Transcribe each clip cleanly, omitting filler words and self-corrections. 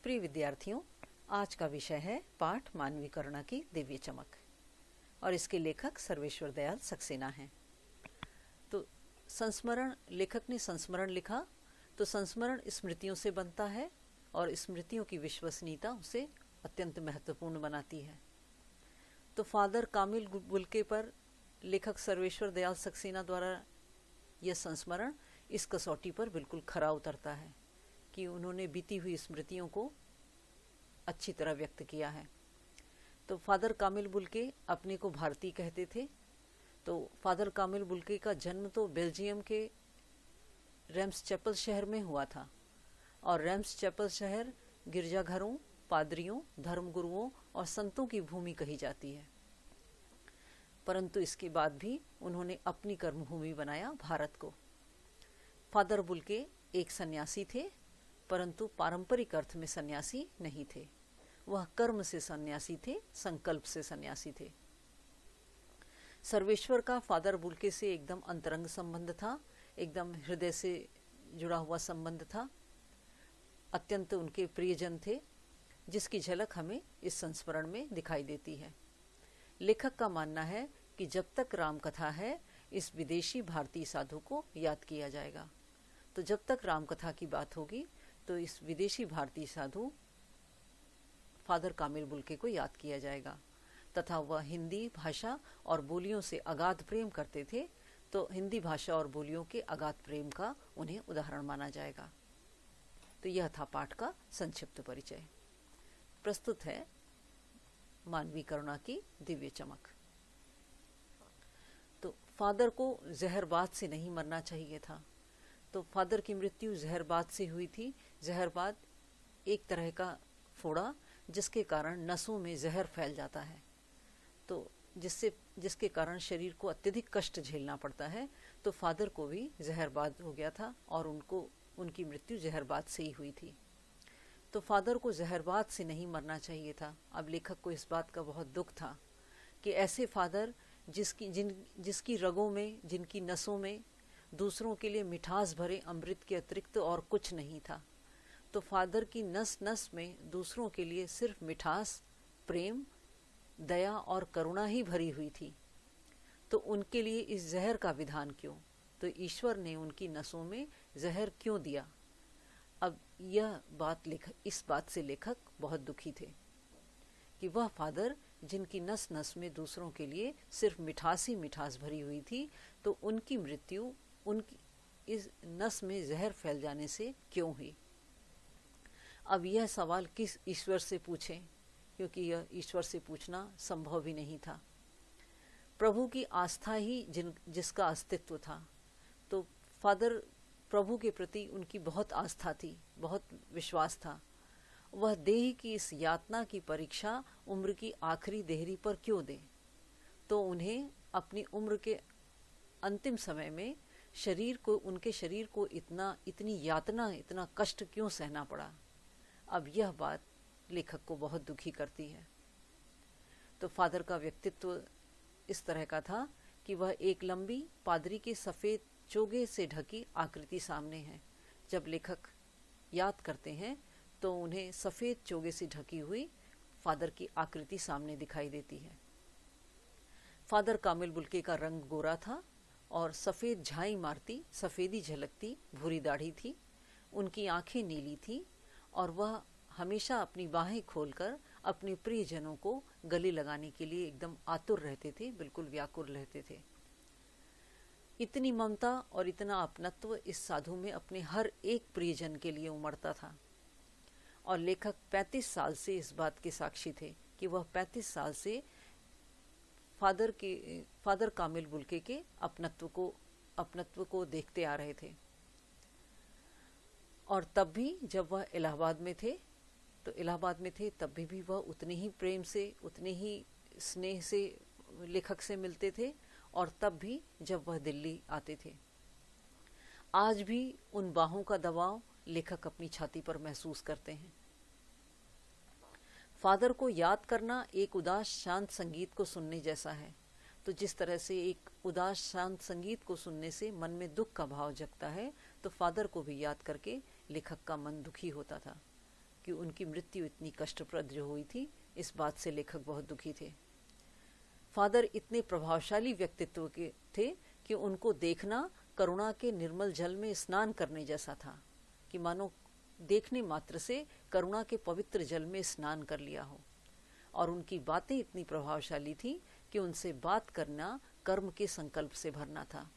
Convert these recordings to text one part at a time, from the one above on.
प्रिय विद्यार्थियों, आज का विषय है पाठ मानवीय करुणा की दिव्य चमक और इसके लेखक सर्वेश्वर दयाल सक्सेना हैं। तो संस्मरण, लेखक ने संस्मरण लिखा तो संस्मरण स्मृतियों से बनता है और स्मृतियों की विश्वसनीयता उसे अत्यंत महत्वपूर्ण बनाती है। तो फादर कामिल बुल्के पर लेखक सर्वेश्वर दयाल सक्सेना द्वारा यह संस्मरण इस कसौटी पर बिल्कुल खरा उतरता है कि उन्होंने बीती हुई स्मृतियों को अच्छी तरह व्यक्त किया है। तो फादर कामिल बुल्के अपने को भारतीय कहते थे। तो फादर कामिल बुल्के का जन्म तो बेल्जियम के रेम्स चैपल शहर में हुआ था और रेम्स चैपल शहर गिरजाघरों, पादरियों, धर्मगुरुओं और संतों की भूमि कही जाती है। परंतु इसके बाद भी उन्होंने अपनी कर्मभूमि बनाया भारत को। फादर बुल्के एक सन्यासी थे, परंतु पारंपरिक अर्थ में सन्यासी नहीं थे। वह कर्म से सन्यासी थे, संकल्प से सन्यासी थे। सर्वेश्वर का फादर बुल्के से एकदम अंतरंग संबंध था, एकदम हृदय से जुड़ा हुआ संबंध था। अत्यंत उनके प्रियजन थे, जिसकी झलक हमें इस संस्मरण में दिखाई देती है। लेखक का मानना है कि जब तक राम कथा है, इस विदेशी भारतीय साधु को याद किया जाएगा। तो जब तक राम कथा की बात होगी तो इस विदेशी भारतीय साधु फादर कामिल बुल्के को याद किया जाएगा तथा वह हिंदी भाषा और बोलियों से अगाध प्रेम करते थे। तो हिंदी भाषा और बोलियों के अगाध प्रेम का उन्हें उदाहरण माना जाएगा। तो यह था पाठ का संक्षिप्त परिचय। प्रस्तुत है मानवीय करुणा की दिव्य चमक। तो फादर को जहरबाद से नहीं मरना चाहिए था। तो फादर की मृत्यु जहरबाद से हुई थी। जहरबाद एक तरह का फोड़ा जिसके कारण नसों में जहर फैल जाता है, तो जिसके कारण शरीर को अत्यधिक कष्ट झेलना पड़ता है। तो फादर को भी जहरबाद हो गया था और उनकी मृत्यु जहरबाद से ही हुई थी। तो फादर को जहरबाद से नहीं मरना चाहिए था। अब लेखक को इस बात का बहुत दुख था कि ऐसे फादर जिसकी रगों में, जिनकी नसों में दूसरों के लिए मिठास भरे अमृत के अतिरिक्त और कुछ नहीं था। तो फादर की नस नस में दूसरों के लिए सिर्फ मिठास, प्रेम, दया और करुणा ही भरी हुई थी। तो उनके लिए इस जहर का विधान क्यों? तो ईश्वर ने उनकी नसों में जहर क्यों दिया? अब इस बात से लेखक बहुत दुखी थे कि वह फादर जिनकी नस नस में दूसरों के लिए सिर्फ मिठास ही मिठास भरी हुई थी, तो उनकी मृत्यु उनकी इस नस में जहर फैल जाने से क्यों हुई? अब यह सवाल किस ईश्वर से पूछें, क्योंकि यह ईश्वर से पूछना संभव भी नहीं था। प्रभु की आस्था ही जिसका अस्तित्व था। तो फादर प्रभु के प्रति उनकी बहुत आस्था थी, बहुत विश्वास था। वह देह की इस यातना की परीक्षा उम्र की आखिरी देहरी पर क्यों दे? तो उन्हें अपनी उम्र के अंतिम समय में उनके शरीर को इतनी यातना, इतना कष्ट क्यों सहना पड़ा? अब यह बात लेखक को बहुत दुखी करती है। तो फादर का व्यक्तित्व इस तरह का था कि वह एक लंबी पादरी के सफ़ेद चोगे से ढकी आकृति सामने है। जब लेखक याद करते हैं तो उन्हें सफ़ेद चोगे से ढकी हुई फादर की आकृति सामने दिखाई देती है। फादर कामिल बुल्के का रंग गोरा था और सफ़ेद झाई मारती, सफ़ेदी झलकती भूरी दाढ़ी थी। उनकी आंखें नीली थी और वह हमेशा अपनी बाहें खोलकर अपने प्रियजनों को गले लगाने के लिए एकदम आतुर रहते थे, बिल्कुल व्याकुल रहते थे। इतनी ममता और इतना अपनत्व इस साधु में अपने हर एक प्रियजन के लिए उमड़ता था। और लेखक 35 साल से इस बात के साक्षी थे कि वह 35 साल से फादर कामिल बुल्के के अपनत्व को देखते आ रहे थे। और तब भी जब वह इलाहाबाद में थे तब भी वह उतने ही प्रेम से, उतने ही स्नेह से लेखक से मिलते थे। और तब भी जब वह दिल्ली आते थे, आज भी उन बाहों का दबाव लेखक अपनी छाती पर महसूस करते हैं। फादर को याद करना एक उदास शांत संगीत को सुनने जैसा है। तो जिस तरह से एक उदास शांत संगीत को सुनने से मन में दुख का भाव जगता है, तो फादर को भी याद करके लेखक का मन दुखी होता था कि उनकी मृत्यु इतनी कष्टप्रद जो हुई थी, इस बात से लेखक बहुत दुखी थे। फादर इतने प्रभावशाली व्यक्तित्व के थे कि उनको देखना करुणा के निर्मल जल में स्नान करने जैसा था, कि मानो देखने मात्र से करुणा के पवित्र जल में स्नान कर लिया हो। और उनकी बातें इतनी प्रभावशाली थी कि उनसे बात करना कर्म के संकल्प से भरना था,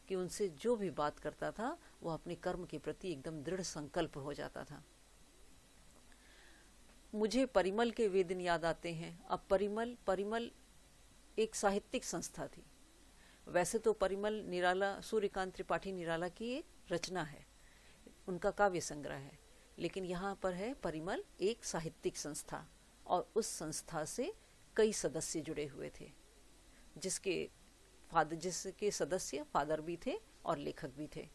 कि उनसे जो भी बात करता था वो अपने कर्म के प्रति एकदम दृढ़ संकल्प हो जाता था। मुझे परिमल के वे दिन याद आते हैं। अब परिमल एक साहित्यिक संस्था थी। वैसे तो परिमल निराला, सूर्यकांत त्रिपाठी निराला की एक रचना है, उनका काव्य संग्रह है, लेकिन यहाँ पर है परिमल एक साहित्यिक संस्था, और उस संस्था से कई सदस्य जुड़े हुए थे, जिसके सदस्य फादर भी थे और लेखक भी थे।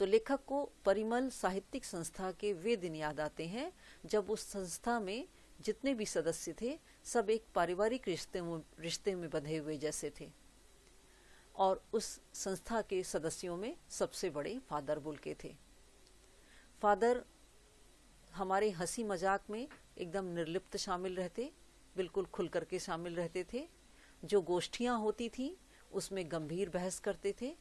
तो लेखक को परिमल साहित्यिक संस्था के वे दिन याद आते हैं जब उस संस्था में जितने भी सदस्य थे सब एक पारिवारिक रिश्ते में बंधे हुए जैसे थे। और उस संस्था के सदस्यों में सबसे बड़े फादर बुल्के थे। फादर हमारे हंसी मजाक में एकदम निर्लिप्त शामिल रहते, बिल्कुल खुल करके शामिल रहते थे। जो गोष्ठियाँ होती थी उसमें गंभीर बहस करते थे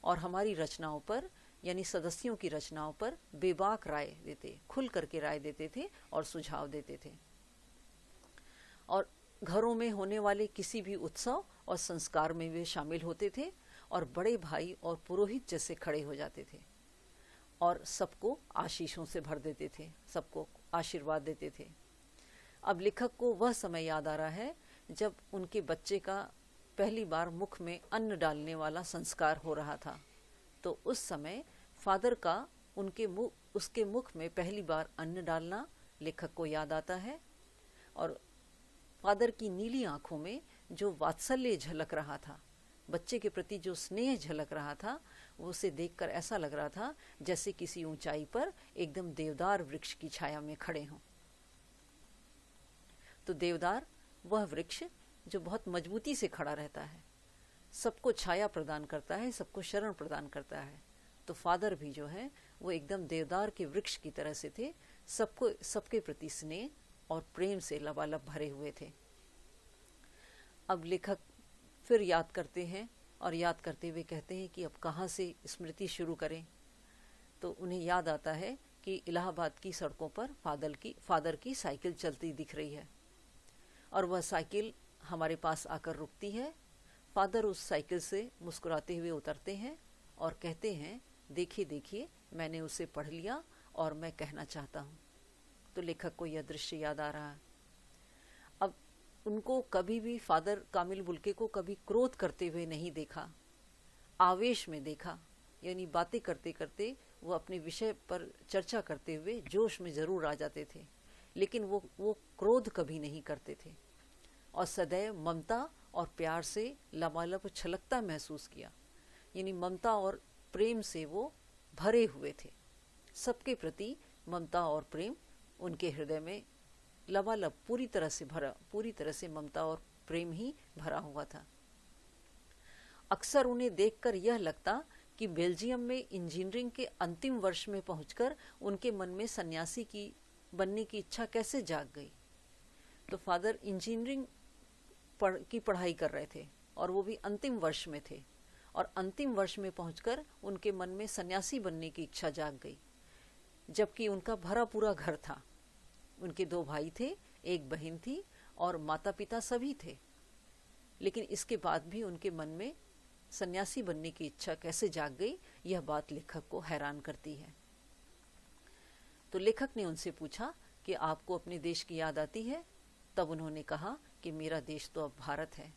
और हमारी रचनाओं पर, यानी सदस्यों की रचनाओं पर बेबाक राय देते, खुल करके राय देते थे और सुझाव देते थे। और घरों में होने वाले किसी भी उत्सव और संस्कार में वे शामिल होते थे और बड़े भाई और पुरोहित जैसे खड़े हो जाते थे और सबको आशीषों से भर देते थे, सबको आशीर्वाद देते थे। अब लेखक को वह समय याद आ रहा है जब उनके बच्चे का पहली बार मुख में अन्न डालने वाला संस्कार हो रहा था। तो उस समय फादर का उसके मुख में पहली बार अन्न डालना लेखक को याद आता है। और फादर की नीली आंखों में जो वात्सल्य झलक रहा था, बच्चे के प्रति जो स्नेह झलक रहा था, उसे देखकर ऐसा लग रहा था जैसे किसी ऊंचाई पर एकदम देवदार वृक्ष की छाया में खड़े हों। तो देवदार वह वृक्ष जो बहुत मजबूती से खड़ा रहता है, सबको छाया प्रदान करता है, सबको शरण प्रदान करता है। तो फादर भी जो है वो एकदम देवदार के वृक्ष की तरह से थे, सबके प्रति स्नेह और प्रेम से लबालब भरे हुए थे। अब लेखक फिर याद करते हैं और याद करते हुए कहते हैं कि अब कहाँ से स्मृति शुरू करें। तो उन्हें याद आता है कि इलाहाबाद की सड़कों पर फादर की साइकिल चलती दिख रही है और वह साइकिल हमारे पास आकर रुकती है। फादर उस साइकिल से मुस्कुराते हुए उतरते हैं और कहते हैं, देखिए देखिए, मैंने उसे पढ़ लिया और मैं कहना चाहता हूँ। तो लेखक को यह दृश्य याद आ रहा है। अब उनको कभी भी फादर कामिल बुल्के को कभी क्रोध करते हुए नहीं देखा, आवेश में देखा, यानी बातें करते करते वो अपने विषय पर चर्चा करते हुए जोश में जरूर आ जाते थे, लेकिन वो क्रोध कभी नहीं करते थे और सदैव ममता और प्यार से लबालब छलकता महसूस किया। यानी ममता और प्रेम से वो भरे हुए थे, सबके प्रति ममता और प्रेम उनके हृदय में लबालब पूरी तरह से ममता और प्रेम ही भरा हुआ था। अक्सर उन्हें देखकर यह लगता कि बेल्जियम में इंजीनियरिंग के अंतिम वर्ष में पहुंचकर उनके मन में सन्यासी की बनने की इच्छा कैसे जाग गई। तो फादर इंजीनियरिंग की पढ़ाई कर रहे थे और वो भी अंतिम वर्ष में थे, और अंतिम वर्ष में पहुंचकर उनके मन में सन्यासी बनने की इच्छा जाग गई, जबकि उनका भरा पूरा घर था। उनके 2 भाई थे, 1 बहन थी और माता पिता सभी थे, लेकिन इसके बाद भी उनके मन में सन्यासी बनने की इच्छा कैसे जाग गई, यह बात लेखक को हैरान करती है। तो लेखक ने उनसे पूछा कि आपको अपने देश की याद आती है? तब उन्होंने कहा कि मेरा देश तो अब भारत है।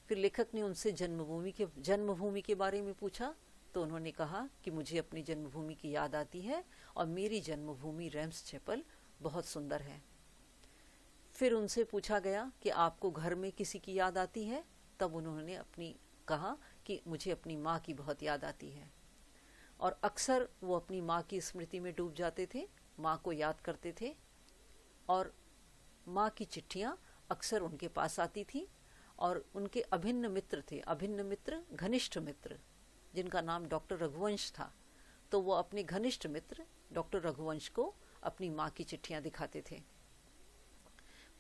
फिर लेखक ने उनसे जन्मभूमि के बारे में पूछा, तो उन्होंने कहा कि मुझे अपनी जन्मभूमि की याद आती है और मेरी जन्मभूमि रेम्स चैपल बहुत सुंदर है। फिर उनसे पूछा गया कि आपको घर में किसी की याद आती है? तब उन्होंने कहा कि मुझे अपनी माँ की बहुत याद आती है। और अक्सर वो अपनी माँ की स्मृति में डूब जाते थे, माँ को याद करते थे और माँ की चिट्ठियाँ अक्सर उनके पास आती थी। और उनके अभिन्न मित्र, घनिष्ठ मित्र, जिनका नाम डॉक्टर रघुवंश था, तो वो अपने घनिष्ठ मित्र डॉक्टर रघुवंश को अपनी माँ की चिट्ठियाँ दिखाते थे।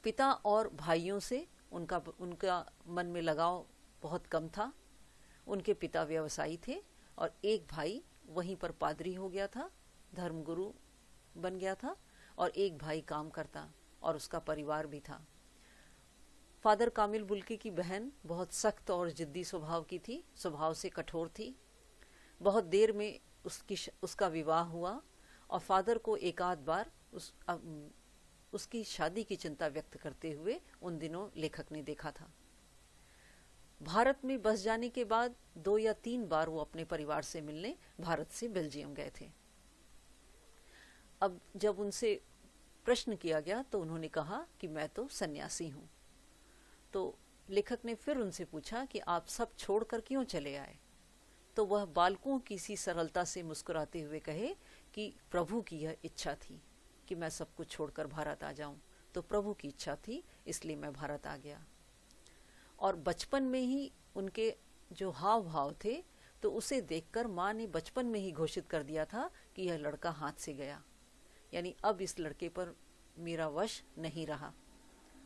पिता और भाइयों से उनका मन में लगाव बहुत कम था। उनके पिता व्यवसायी थे और एक भाई वहीं पर पादरी हो गया था, धर्मगुरु बन गया था, और एक भाई काम करता और उसका परिवार भी था। फादर कामिल बुल्के की बहन बहुत सख्त और जिद्दी स्वभाव की थी, स्वभाव से कठोर थी। बहुत देर में उसका विवाह हुआ और फादर को एक आध बार उसकी शादी की चिंता व्यक्त करते हुए उन दिनों लेखक ने देखा था। भारत में बस जाने के बाद 2 या 3 बार वो अपने परिवार से मिलने भारत से बेल्जियम गए थे। अब जब उनसे प्रश्न किया गया तो उन्होंने कहा कि मैं तो सन्यासी हूं। तो लेखक ने फिर उनसे पूछा कि आप सब छोड़कर क्यों चले आए? तो वह बालकों की सी सरलता से मुस्कुराते हुए कहे कि प्रभु की यह इच्छा थी कि मैं सब कुछ छोड़कर भारत आ जाऊं, तो प्रभु की इच्छा थी इसलिए मैं भारत आ गया। और बचपन में ही उनके जो हाव भाव थे तो उसे देखकर माँ ने बचपन में ही घोषित कर दिया था कि यह लड़का हाथ से गया, यानी अब इस लड़के पर मेरा वश नहीं रहा।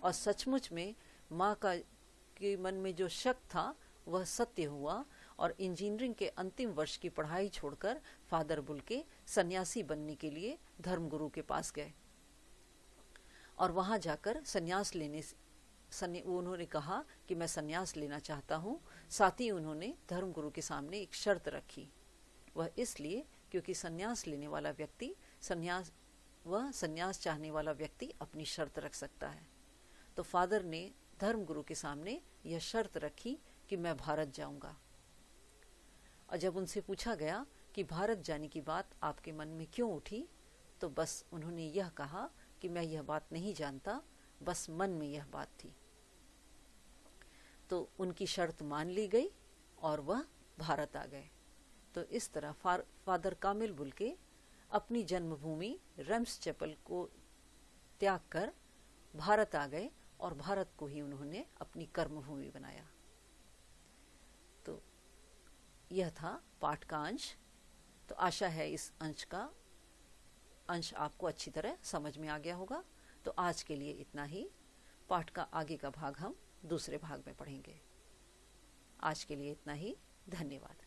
और सचमुच में माँ के मन में जो शक था वह सत्य हुआ और इंजीनियरिंग के अंतिम वर्ष की पढ़ाई छोड़कर फादर बुल्के सन्यासी बनने के लिए धर्मगुरु के पास गए और वहां जाकर सन्यास लेने उन्होंने कहा कि मैं सन्यास लेना चाहता हूँ। साथ ही उन्होंने धर्मगुरु के सामने एक शर्त रखी, वह इसलिए क्योंकि सन्यास लेने वाला व्यक्ति सन्यास चाहने वाला व्यक्ति अपनी शर्त रख सकता है। तो फादर ने धर्मगुरु के सामने यह शर्त रखी कि मैं भारत जाऊंगा। और जब उनसे पूछा गया कि भारत जाने की बात आपके मन में क्यों उठी, तो बस उन्होंने यह कहा कि मैं यह बात नहीं जानता, बस मन में यह बात थी। तो उनकी शर्त मान ली गई और वह भारत आ गए। तो इस तरह फादर कामिल बुल्के अपनी जन्मभूमि रेम्स चैपल को त्याग कर भारत आ गए और भारत को ही उन्होंने अपनी कर्मभूमि बनाया। तो यह था पाठ का अंश। तो आशा है इस अंश आपको अच्छी तरह समझ में आ गया होगा। तो आज के लिए इतना ही। पाठ का आगे का भाग हम दूसरे भाग में पढ़ेंगे। आज के लिए इतना ही। धन्यवाद।